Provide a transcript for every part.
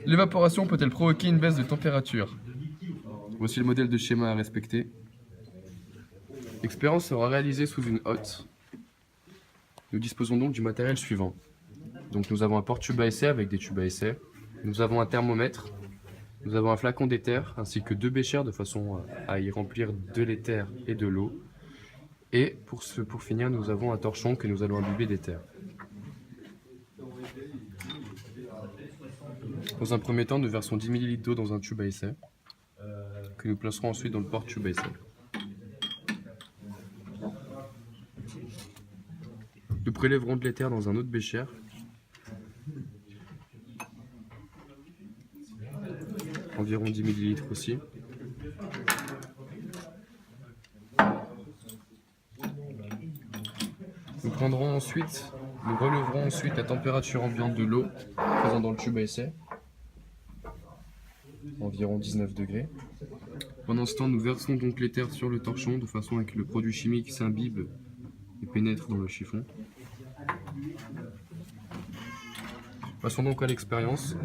L'évaporation peut-elle provoquer une baisse de température? Voici le modèle de schéma à respecter. L'expérience sera réalisée sous une hotte. Nous disposons donc du matériel suivant. Donc nous avons un porte-tube à essai avec des tubes à essai. Nous avons un thermomètre. Nous avons un flacon d'éther ainsi que 2 béchères de façon à y remplir de l'éther et de l'eau. Et pour finir, nous avons un torchon que nous allons imbiber d'éther. Dans un premier temps, nous versons 10 ml d'eau dans un tube à essai, que nous placerons ensuite dans le porte-tube à essai. Nous prélèverons de l'éther dans un autre bécher. Environ 10 ml aussi. Nous relèverons ensuite la température ambiante de l'eau présente dans le tube à essai, environ 19 degrés. Pendant ce temps, nous versons donc l'éther sur le torchon de façon à ce que le produit chimique s'imbibe et pénètre dans le chiffon. Passons donc à l'expérience.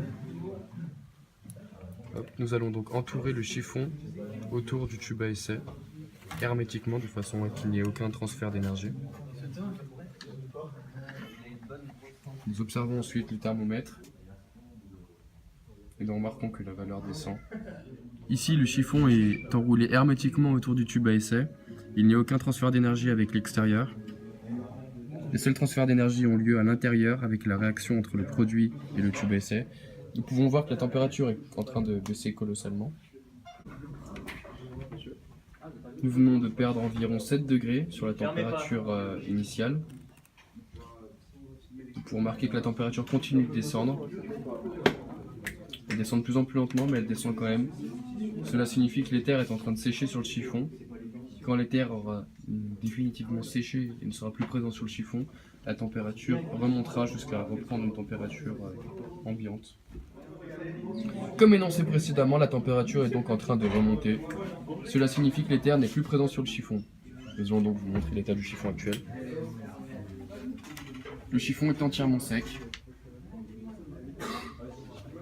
Nous allons donc entourer le chiffon autour du tube à essai hermétiquement de façon à qu'il n'y ait aucun transfert d'énergie. Nous observons ensuite le thermomètre et nous remarquons que la valeur descend. Ici, le chiffon est enroulé hermétiquement autour du tube à essai. Il n'y a aucun transfert d'énergie avec l'extérieur. Les seuls transferts d'énergie ont lieu à l'intérieur avec la réaction entre le produit et le tube à essai. Nous pouvons voir que la température est en train de baisser colossalement. Nous venons de perdre environ 7 degrés sur la température initiale. Nous pouvons remarquer que la température continue de descendre. Elle descend de plus en plus lentement, mais elle descend quand même. Cela signifie que l'éther est en train de sécher sur le chiffon. Quand l'éther aura définitivement séché et ne sera plus présent sur le chiffon, la température remontera jusqu'à reprendre une température ambiante. Comme énoncé précédemment, la température est donc en train de remonter. Cela signifie que l'éther n'est plus présent sur le chiffon. Nous allons donc vous montrer l'état du chiffon actuel. Le chiffon est entièrement sec.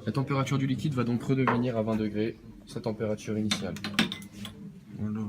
La température du liquide va donc redevenir à 20 degrés, sa température initiale. Voilà.